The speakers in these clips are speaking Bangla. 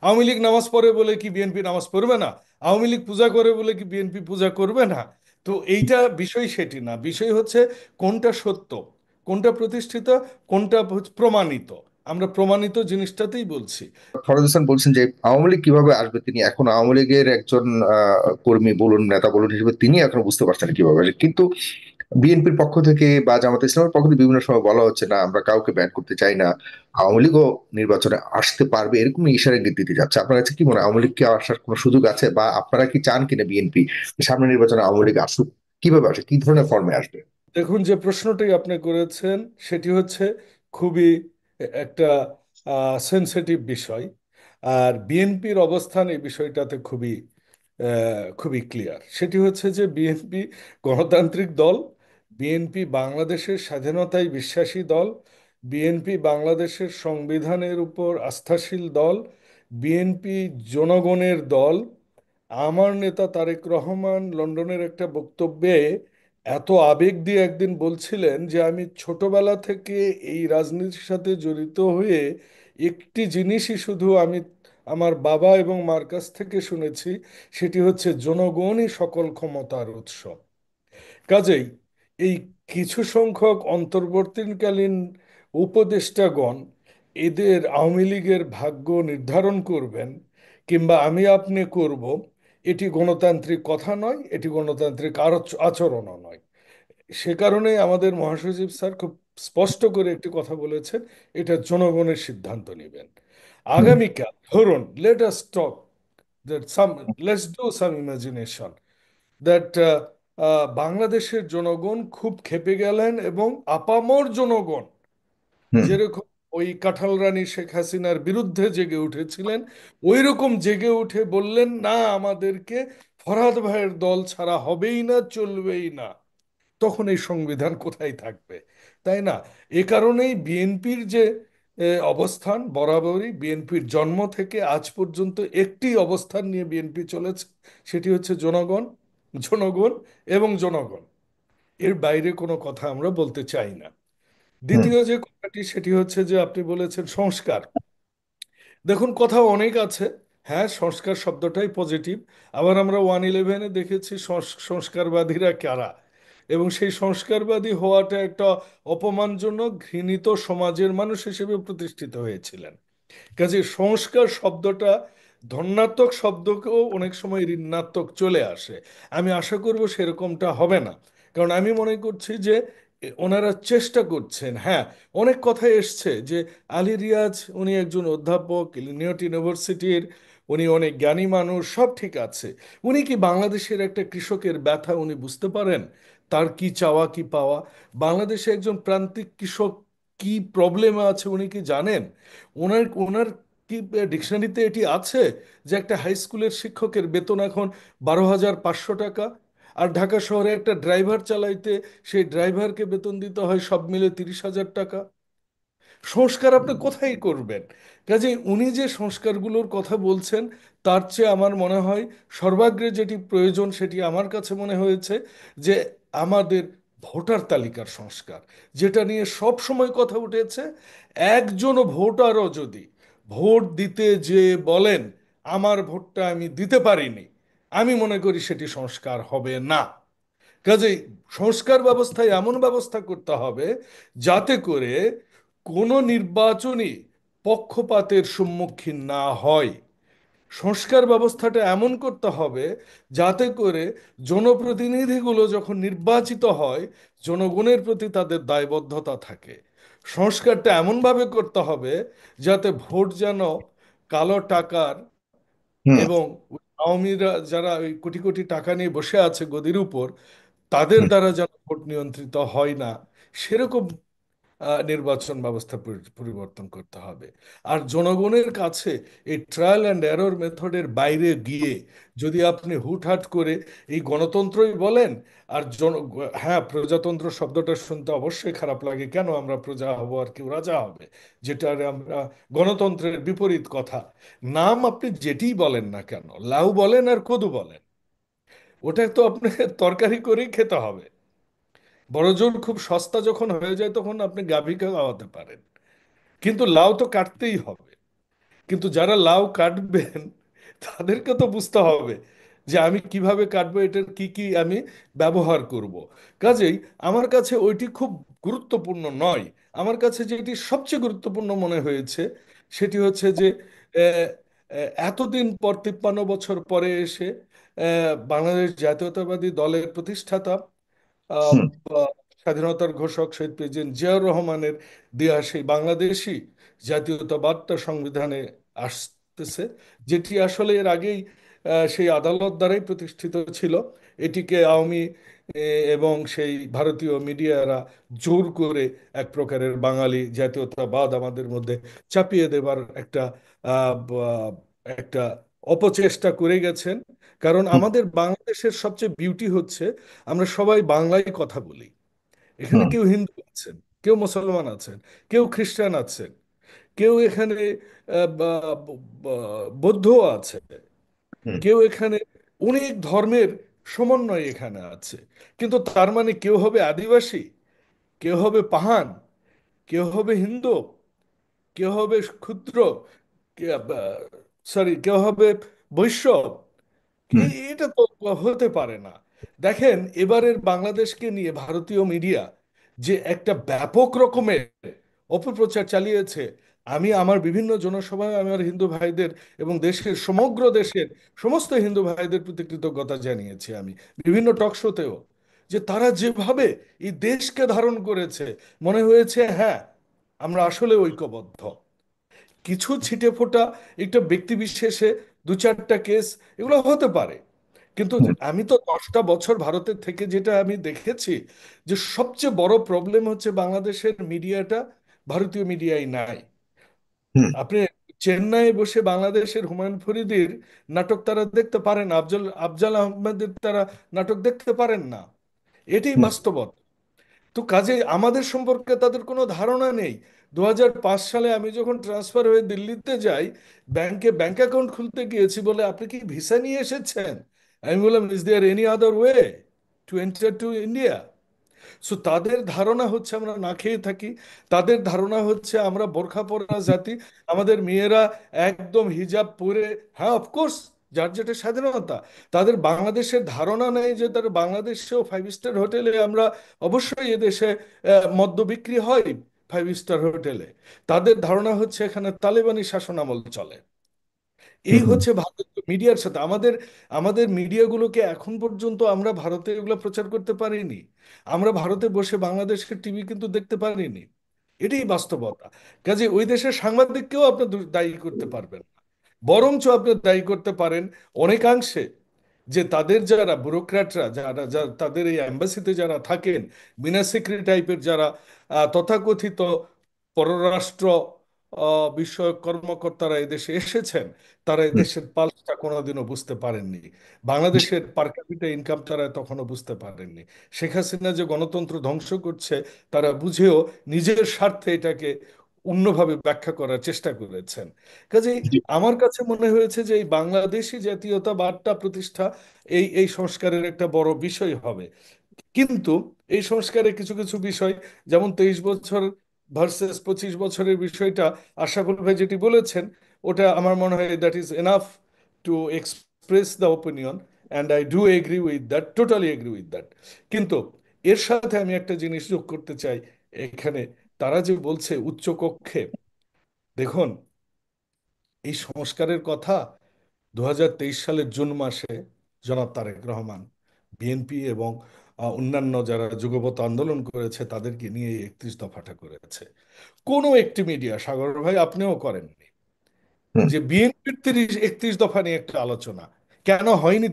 আওয়ামী লীগ নামাজ পড়ে বলে কি বিএনপি নামাজ পড়বে না? আওয়ামী লীগ পূজা করে বলে কি বিএনপি পূজা করবে না? তো এইটা বিষয় সেটি না, বিষয় হচ্ছে কোনটা সত্য, কোনটা প্রতিষ্ঠিত, কোনটা প্রমাণিত। আমরা প্রমাণিত জিনিসটাতেই বলছি। ফরহাদ হোসেন বলছেন যে আওয়ামী লীগ কিভাবে আসবে, তিনি এখন আওয়ামী লীগের একজন কর্মী বলুন, নেতা বলুন হিসেবে তিনি এখন বুঝতে পারছেন না কিভাবে আসবে। কিন্তু বিএনপির পক্ষ থেকে বা জামাত ইসলামের পক্ষ থেকে বিভিন্ন সময় বলা হচ্ছে না, আমরা কাউকে ব্যান করতে চাই না, আওয়ামী লীগও নির্বাচনে আসতে পারবে, এরকম ইশারা ইঙ্গিত দিতে যাচ্ছে। আপনার কাছে কি মনে হয়, আওয়ামী লীগ কি আসার কোনো সুযোগ আছে, বা আপনারা কি চান কিনা বিএনপি সামনে নির্বাচনে আওয়ামী লীগ আসুক? কিভাবে আসবে, কি ধরনের ফর্মে আসবে? দেখুন, যে প্রশ্নটাই আপনি করেছেন সেটি হচ্ছে খুবই একটা সেনসিটিভ বিষয়। আর বিএনপির অবস্থান এই বিষয়টাতে খুবই ক্লিয়ার। সেটি হচ্ছে যে বিএনপি গণতান্ত্রিক দল, বিএনপি বাংলাদেশের স্বাধীনতায় বিশ্বাসী দল, বিএনপি বাংলাদেশের সংবিধানের উপর আস্থাশীল দল, বিএনপি জনগণের দল। আমার নেতা তারেক রহমান লন্ডনের একটা বক্তব্যে এত আবেগ দিয়ে একদিন বলছিলেন যে আমি ছোটবেলা থেকে এই রাজনীতির সাথে জড়িত হয়ে একটি জিনিসই শুধু আমি আমার বাবা এবং মার কাছ থেকে শুনেছি, সেটি হচ্ছে জনগণই সকল ক্ষমতার উৎস। কাজেই এই কিছু সংখ্যক অন্তর্বর্তীকালীন উপদেষ্টাগণ এদের আওয়ামী লীগের ভাগ্য নির্ধারণ করবেন, কিংবা আমি আপনি করব, এটি গণতান্ত্রিক কথা নয়, এটি গণতান্ত্রিক আচরণও নয়। সে কারণে আমাদের মহাসচিব স্যার খুব স্পষ্ট করে একটি কথা বলেছেন, এটা জনগণের সিদ্ধান্ত নেবেন। হুম। আগামীকাল ধরুন, let us talk that some, let's do some imagination that বাংলাদেশের জনগণ খুব ক্ষেপে গেলেন এবং আপামর জনগণ হুম। যেরকম ওই কাঁঠাল রানী শেখ হাসিনার বিরুদ্ধে জেগে উঠেছিলেন, ওই রকম জেগে উঠে বললেন না, আমাদেরকে ফরহাদ ভাইয়ের দল ছাড়া হবেই না, চলবেই না। তখন এই সংবিধান কোথায় থাকবে? তাই না? এ কারণেই বিএনপির যে অবস্থান, বরাবরই বিএনপির জন্ম থেকে আজ পর্যন্ত একটি অবস্থান নিয়ে বিএনপি চলেছে, সেটি হচ্ছে জনগণ, জনগণ এবং জনগণ। এর বাইরে কোনো কথা আমরা বলতে চাই না। হুম। দ্বিতীয় যে কথাটি, সেটি হচ্ছে যে আপনি বলেছেন সংস্কার। দেখুন, কথা অনেক আছে। হ্যাঁ, সংস্কার শব্দটাই পজিটিভ। আবার আমরা 111-এ দেখেছি সংস্কারবাদীরা কারা, এবং সেই সংস্কারবাদী হওয়াটা একটা অপমানজনক, ঘৃণিত সমাজের মানুষ হিসেবে প্রতিষ্ঠিত হয়েছিলেন। কাজে সংস্কার শব্দটা ধন্যাত্মক শব্দকেও অনেক সময় ঋণাত্মক চলে আসে। আমি আশা করব সেরকমটা হবে না। কারণ আমি মনে করছি যে ওনারা চেষ্টা করছেন। হ্যাঁ, অনেক কথা এসছে যে আলী রিয়াজ উনি একজন অধ্যাপক ইলিনিয়ট ইউনিভার্সিটির, উনি অনেক জ্ঞানী মানুষ, সব ঠিক আছে। উনি কি বাংলাদেশের একটা কৃষকের ব্যথা উনি বুঝতে পারেন? তার কি চাওয়া কি পাওয়া? বাংলাদেশে একজন প্রান্তিক কৃষক কি প্রবলেমে আছে উনি কি জানেন? ওনার ওনার কি ডিকশনারিতে এটি আছে যে একটা হাই স্কুলের শিক্ষকের বেতন এখন 12,500 টাকা, আর ঢাকা শহরে একটা ড্রাইভার চালাইতে সেই ড্রাইভারকে বেতন দিতে হয় সব মিলে 30,000 টাকা? সংস্কার আপনি কোথায় করবেন? কাজেই উনি যে সংস্কারগুলোর কথা বলছেন, তার চেয়ে আমার মনে হয় সর্বাগ্রে যেটি প্রয়োজন, সেটি আমার কাছে মনে হয়েছে যে আমাদের ভোটার তালিকার সংস্কার, যেটা নিয়ে সব সময় কথা উঠেছে। একজন ভোটারও যদি ভোট দিতে যে বলেন আমার ভোটটা আমি দিতে পারিনি, আমি মনে করি সেটি সংস্কার হবে না। কাজেই সংস্কার ব্যবস্থায় এমন ব্যবস্থা করতে হবে যাতে করে কোনো নির্বাচনই পক্ষপাতের সম্মুখীন না হয়। সংস্কার ব্যবস্থাটা এমন করতে হবে যাতে করে জনপ্রতিনিধিগুলো যখন নির্বাচিত হয়, জনগণের প্রতি তাদের দায়বদ্ধতা থাকে। সংস্কারটা এমনভাবে করতে হবে যাতে ভোট যেন কালো টাকার হুম। এবং আওয়ামীরা যারা ওই কোটি কোটি টাকা নিয়ে বসে আছে গদির উপর, তাদের হুম। দ্বারা যেন ভোট নিয়ন্ত্রিত হয় না, সেরকম নির্বাচন ব্যবস্থা পরিবর্তন করতে হবে। আর জনগণের কাছে এই ট্রায়াল অ্যান্ড এরর মেথডের বাইরে গিয়ে যদি আপনি হুটহাট করে এই গণতন্ত্রই বলেন, আর হ্যাঁ, প্রজাতন্ত্র শব্দটা শুনতে অবশ্যই খারাপ লাগে, কেন আমরা প্রজা হব আর কেউ রাজা হবে, যেটা আমরা গণতন্ত্রের বিপরীত কথা। নাম আপনি যেটিই বলেন না কেন, লাউ বলেন আর কদু বলেন, ওটা তো আপনি তরকারি করেই খেতে হবে। বড়জোর খুব সস্তা যখন হয়ে যায় তখন আপনি গাভীকে খাওয়াতে পারেন, কিন্তু লাউ তো কাটতেই হবে। কিন্তু যারা লাউ কাটবেন তাদেরকে তো বুঝতে হবে যে আমি কিভাবে কাটবো, এটার কি কি আমি ব্যবহার করব। কাজেই আমার কাছে ওইটি খুব গুরুত্বপূর্ণ নয়। আমার কাছে যেটি সবচেয়ে গুরুত্বপূর্ণ মনে হয়েছে সেটি হচ্ছে যে এতদিন পর 53 বছর পরে এসে বাংলাদেশ জাতীয়তাবাদী দলের প্রতিষ্ঠাতা আহ, হুম। আহ, স্বাধীনতার ঘোষক শহীদ প্রেসিডেন্ট জিয়াউর রহমানের দেয়া সেই বাংলাদেশি জাতীয়তাবাদটা সংবিধানে আসতেছে, যেটি আসলে এর আগেই সেই আদালত দ্বারাই প্রতিষ্ঠিত ছিল। এটিকে আওয়ামী এবং সেই ভারতীয় মিডিয়ারা জোর করে এক প্রকারের বাঙালি জাতীয়তাবাদ আমাদের মধ্যে চাপিয়ে দেবার একটা অপচেষ্টা করে গেছেন। কারণ হুম। আমাদের বাংলাদেশের সবচেয়ে বিউটি হচ্ছে আমরা সবাই বাংলায় কথা বলি। এখানে হুম। কেউ হিন্দু আছেন, কেউ মুসলমান আছেন, কেউ খ্রিস্টান আছেন, কেউ এখানে বৌদ্ধ আছে, হুম। কেউ এখানে অনেক ধর্মের সমন্বয় এখানে আছে। কিন্তু তার মানে কেউ হবে আদিবাসী, কেউ হবে পাহান, কেউ হবে হিন্দু, কেউ হবে ক্ষুদ্র, সরি কেউ হবে বৈশ্য। হুম। এটা তো হতে পারে না। দেখেন এবারের বাংলাদেশকে নিয়ে ভারতীয় মিডিয়া যে একটা ব্যাপক রকমের অপপ্রচার চালিয়েছে। আমি আমার বিভিন্ন জনসভায় আমার হিন্দু ভাইদের এবং দেশের সমগ্র দেশের সমস্ত হিন্দু ভাইদের প্রতি কৃতজ্ঞতা জানিয়েছি আমি, বিভিন্ন টক শোতেও, যে তারা যেভাবে এই দেশকে ধারণ করেছে, মনে হয়েছে হ্যাঁ আমরা আসলে ঐক্যবদ্ধ। কিছু ছিটে ফোটা একটা ব্যক্তি বিশেষে দু চারটা কেস এগুলো হতে পারে, কিন্তু হুম। আমি তো 10টা বছর ভারতের থেকে যেটা আমি দেখেছি যে সবচেয়ে বড় প্রবলেম হচ্ছে বাংলাদেশের মিডিয়াটা ভারতীয় মিডিয়ায় নাই। হুম। আপনি চেন্নাইয়ে বসে বাংলাদেশের হুমায়ুন ফরিদির নাটক তারা দেখতে পারেন, আফজল আফজাল আহমেদের তারা নাটক দেখতে পারেন না। এটাই হুম। বাস্তবতা। তো কাজে আমাদের সম্পর্কে তাদের কোনো ধারণা নেই। 2005 সালে আমি যখন ট্রান্সফার হয়ে দিল্লিতে যাই, ব্যাংকে ব্যাংক অ্যাকাউন্ট খুলতে গিয়েছি, বলে আপনি কি ভিসা নিয়ে এসেছেন? আমি বললাম, is there any other way to enter to India? So তাদের ধারণা হচ্ছে আমরা না খেয়ে থাকি। তাদের ধারণা হচ্ছে আমরা বোরখা পরা জাতি, আমাদের মেয়েরা একদম হিজাব পরে, হ্যাঁ অফকোর্স যার যেটা স্বাধীনতা। তাদের বাংলাদেশের ধারণা নেই যে তার বাংলাদেশেও 5 স্টার হোটেলে আমরা অবশ্যই এদেশে মদ্য বিক্রি হয় 5 স্টার হোটেলে। তাদের ধারণা হচ্ছে এখানে তালেবানি শাসন আমল চলে। এই হুম। হচ্ছে ভারতীয় মিডিয়ার সাথে আমাদের আমাদের মিডিয়াগুলোকে এখন পর্যন্ত আমরা ভারতে এগুলো প্রচার করতে পারিনি। আমরা ভারতে বসে বাংলাদেশের টিভি কিন্তু দেখতে পারিনি। এটাই বাস্তবতা। কাজে ওই দেশের সাংবাদিককেও আপনি দায়ী করতে পারবেন না। বরঞ্চ আপনি দায়ী করতে পারেন অনেকাংশে যে তাদের যারা ব্যুরোক্র্যাটরা, তাদের এই অ্যাম্বাসিতে যারা থাকেন, বিনা সেক্রেটারি টাইপের যারা তথাকথিত পররাষ্ট্র বিষয়ক কর্মকর্তারা এদেশে এসেছেন, তারা হুম। এদেশের পালসটা কোনোদিনও বুঝতে পারেননি। বাংলাদেশের পার ক্যাপিটা ইনকাম তারা তখনও বুঝতে পারেননি। শেখ হাসিনা যে গণতন্ত্র ধ্বংস করছে তারা বুঝেও নিজের স্বার্থে এটাকে অন্যভাবে ব্যাখ্যা করার চেষ্টা করেছেন। কাজেই জি। আমার কাছে মনে হয়েছে যে এই বাংলাদেশি জাতীয়তাবাদটা প্রতিষ্ঠা এই সংস্কারের একটা বড় বিষয় হবে। কিন্তু এই সংস্কারে কিছু কিছু বিষয়, যেমন 23 বছর ভার্সেস 25 বছরের বিষয়টা আশরাফুল ভাই যেটি বলেছেন, ওটা আমার মনে হয় that is enough to express the opinion, and I do agree with that, totally agree with that. কিন্তু এর সাথে আমি একটা জিনিস যোগ করতে চাই এখানে। তারা যে বলছে উচ্চ কক্ষে, দেখুন এই সংস্কারের কথা 2023 সালের জুন মাসে জনাব তারেক রহমান বিএনপি এবং অন্যান্য যারা যুগপৎ আন্দোলন করেছে তাদেরকে নিয়ে এই 31 দফাটা করেছে। কোনো একটি মিডিয়া, সাগর ভাই আপনিও করেননি, হুম। যে বিএনপির 31 দফা নিয়ে একটা আলোচনা কেন হয়নি।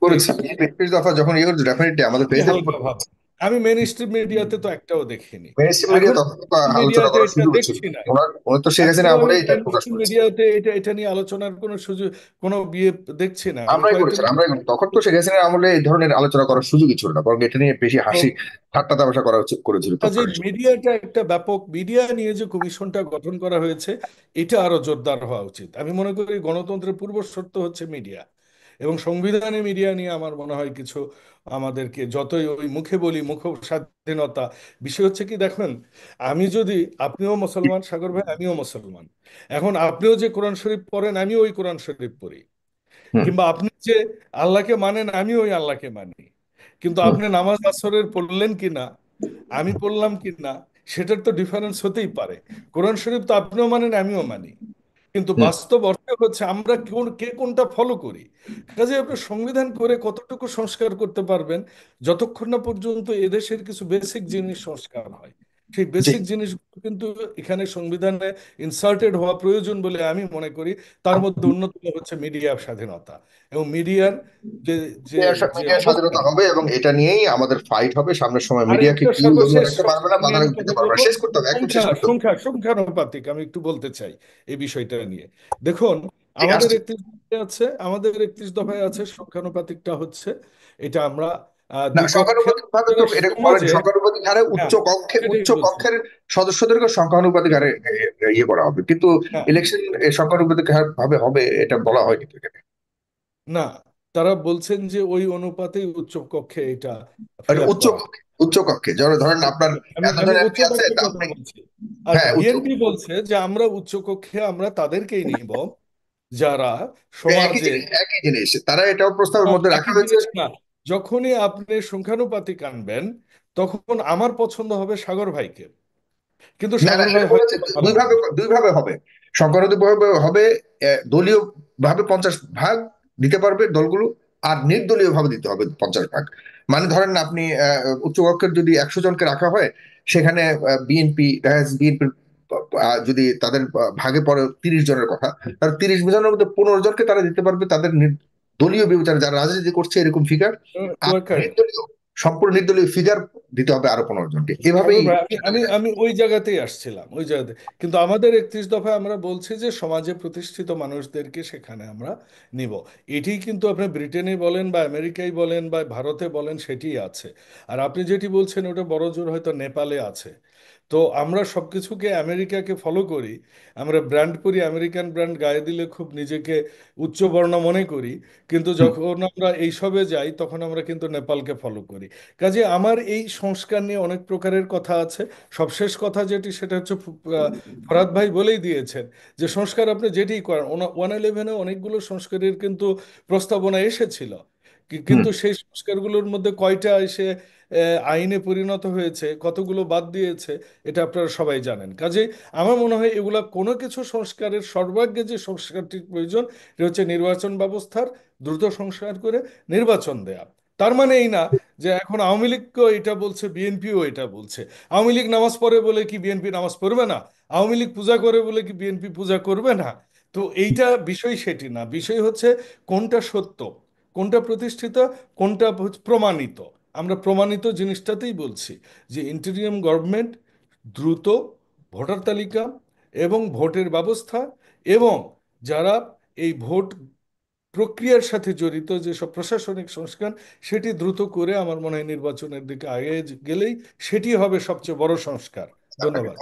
করেছি। 31 দফা যখন ইয়ে করছে ডেফিনেটলি আমাদের এই পেজে হালকা ভাবে আমি মেন স্ট্রিম মিডিয়াতে তো একটাও দেখিনি। মেইন স্ট্রিম মিডিয়া এখন তখন তো আলোচনা মিডিয়াতে করার এটা সুযোগ ছিল। দেখছি না। ওনার তো শেখ হাসিনা একটাও আমি আমলেই এটা মেন প্রকাশ স্ট্রিম করেছে। মিডিয়াতে এটা নিয়ে আলোচনার কোনো সুযোগ, কোনো বিয়ে দেখছি না আমি আমরাই করেছি, কয়েকদিন। আমরাই করেছি। তখন তো শেখ হাসিনার আমলে এই ধরনের আলোচনা করার সুযোগই ছিল না, বরং এটা নিয়ে বেশি হাসি ঠাট্টা তামাশা করেছিল কাজে তৎকালীন সময়। মিডিয়াটা একটা ব্যাপক, মিডিয়া নিয়ে যে কমিশনটা গঠন করা হয়েছে এটা আরো জোরদার হওয়া উচিত। আমি মনে করি গণতন্ত্রের পূর্ব শর্ত হচ্ছে মিডিয়া। এবং সংবিধানে মিডিয়া নিয়ে আমার মনে হয় কিছু আমাদেরকে যতই ওই মুখে বলি মুখ স্বাধীনতা, বিষয় হচ্ছে কি দেখেন, আমি যদি, আপনিও মুসলমান সাগর ভাই, আমিও মুসলমান, এখন আপনিও যে কোরআন শরীফ পড়েন আমিও ওই কোরআন শরীফ পড়ি, হুম। কিংবা আপনি যে আল্লাহকে মানেন আমি ওই আল্লাহকে মানি, কিন্তু হুম। আপনি নামাজ আসরের পড়লেন কিনা, আমি পড়লাম কিনা, সেটার তো ডিফারেন্স হতেই পারে। কোরআন শরীফ তো আপনিও মানেন আমিও মানি, কিন্তু হুম। বাস্তব অর্থ হচ্ছে আমরা কে কোনটা ফলো করি। কাজে আপনি সংবিধান করে কতটুকু সংস্কার করতে পারবেন, যতক্ষণ না পর্যন্ত এদেশের কিছু বেসিক জিনিস সংস্কার হয়। সেই জি। বেসিক জিনিসগুলো কিন্তু এখানে সংবিধানে ইনসার্টেড হওয়া প্রয়োজন বলে আমি মনে করি। তার মধ্যে অন্যতম হচ্ছে মিডিয়া স্বাধীনতা এবং মিডিয়ার যে যে যে মিডিয়ার স্বাধীনতা অবস্থান। হবে এবং এটা নিয়েই আমাদের ফাইট হবে সামনের সময়। মিডিয়াকে আরেকটা কেউ দমিয়ে সর্বশেষ রাখতে পারবে না, সংস্কার নিয়ে বাধা আমি দিতে কথা পারবে না। বলবো। শেষ করতে হবে, একদম শেষ করতে হবে। সংখ্যানুপাতিক আমি একটু বলতে চাই এই বিষয়টা নিয়ে। দেখুন, জি, আমাদের আসছি। 31 দফায় আছে, আমাদের 31 দফায় আছে সংখ্যানুপাতিকটা হচ্ছে এটা আমরা না, দ্বিপক্ষে সংখ্যানুপাতিক ভাবে তো মানে এরকম বলেন, সমাজে, সংখ্যানুপাতিক হারে উচ্চ হ্যাঁ কক্ষে সেটাই উচ্চ বলছি, কক্ষের সদস্যদেরকে সংখ্যানুপাতিক হারে ইয়ে করা হবে, কিন্তু হ্যাঁ, ইলেকশন সংখ্যানুপাতিক হার ভাবে হবে এটা বলা হয়নি তো এখানে। না, তারা বলছেন যে ওই অনুপাতেই উচ্চ কক্ষে এটা আর ফিল আপ উচ্চ করা হবে। কক্ষে, উচ্চ কক্ষে ধরেন ধরেন আপনার আমি এতজন আমি এমপি আছে উচ্চকক্ষের তা কথা আপনি, বলছি। আর হ্যাঁ উচ্চ, বিএনপি বলছে যে আমরা উচ্চকক্ষে আমরা তাদেরকেই নিব যারা একই সমাজে, জিনিস একই জিনিস, তারা এটাও প্রস্তাবের মধ্যে রাখা একই হয়েছে। জিনিস না, যখনই আপনি সংখ্যানুপাতিক আনবেন তখন আমার পছন্দ হবে সাগর ভাইকে, কিন্তু না না, সাগর ভাই এটা হয়তো বলেছে বা ভালো দুই ভাবে, হবে। দুই ভাবে হবে। সংখ্যানুপাতিক ভাবে হবে, দলীয় ভাবে 50 ভাগ দিতে পারবে দলগুলো, আর নির্দলীয় ভাবে দিতে হবে 50 ভাগ। মানে ধরেন আপনি উচ্চকক্ষের যদি 100 জনকে রাখা হয়, সেখানে বিএনপির যদি তাদের ভাগে পড়ে 30 জনের কথা, তাহলে 30 জনের মধ্যে 15 জনকে তারা দিতে পারবে তাদের দলীয় বিবেচনা, যারা রাজনীতি করছে এরকম ফিগার। ইউ আর আর কারেক্ট। নির্দলীয়, সম্পূর্ণ নির্দলীয় ফিগার দিতে হবে আরো 15 জনকে, সাগর এভাবেই। ভাই, আমি আমি আমি ওই জায়গাতেই আসছিলাম, ওই জায়গাতে। কিন্তু আমাদের 31 দফায় আমরা বলছি যে সমাজে প্রতিষ্ঠিত মানুষদেরকে সেখানে আমরা নিব। এটি কিন্তু আপনি ব্রিটেনে বলেন বা আমেরিকায় বলেন বা ভারতে বলেন সেটি আছে। আর আপনি যেটি বলছেন ওটা বড় জোর হয়তো নেপালে আছে। তো আমরা সবকিছুকে আমেরিকাকে ফলো করি, আমরা ব্র্যান্ড করি, আমেরিকান ব্র্যান্ড গায়ে দিলে খুব নিজেকে উচ্চ বর্ণ মনে করি, কিন্তু হুম। যখন আমরা এইসবে যাই তখন আমরা কিন্তু নেপালকে ফলো করি। কাজে আমার এই সংস্কার নিয়ে অনেক প্রকারের কথা আছে। সবশেষ কথা যেটি সেটা হচ্ছে ফরহাদ ভাই বলেই দিয়েছেন যে সংস্কার আপনি যেটি করেন, 111-এ অনেকগুলো সংস্কারের কিন্তু প্রস্তাবনা এসেছিল, হুম। কিন্তু সেই সংস্কারগুলোর মধ্যে কয়টা এসে আইনে পরিণত হয়েছে, কতগুলো বাদ দিয়েছে, এটা আপনারা সবাই জানেন। কাজেই আমার মনে হয় এগুলা কোনো কিছু সংস্কারের সর্বাগ্রে যে সংস্কারটির প্রয়োজন এটা হচ্ছে নির্বাচন ব্যবস্থার দ্রুত সংস্কার করে নির্বাচন দেয়া। তার মানে এই না যে এখন আওয়ামী লীগকেও এটা বলছে বিএনপিও এটা বলছে। আওয়ামী লীগ নামাজ পড়ে বলে কি বিএনপি নামাজ পড়বে না? আওয়ামী লীগ পূজা করে বলে কি বিএনপি পূজা করবে না? তো এইটা বিষয় সেটি না, বিষয় হচ্ছে কোনটা সত্য, কোনটা প্রতিষ্ঠিত, কোনটা প্রমাণিত। আমরা প্রমাণিত জিনিসটাতেই বলছি যে ইন্টেরিয়ম গভর্নমেন্ট দ্রুত ভোটার তালিকা এবং ভোটের ব্যবস্থা এবং যারা এই ভোট প্রক্রিয়ার সাথে জড়িত যেসব প্রশাসনিক সংস্কার সেটি দ্রুত করে আমার মনে হয় নির্বাচনের দিকে আগে গেলেই সেটি হবে সবচেয়ে বড় সংস্কার। ধন্যবাদ।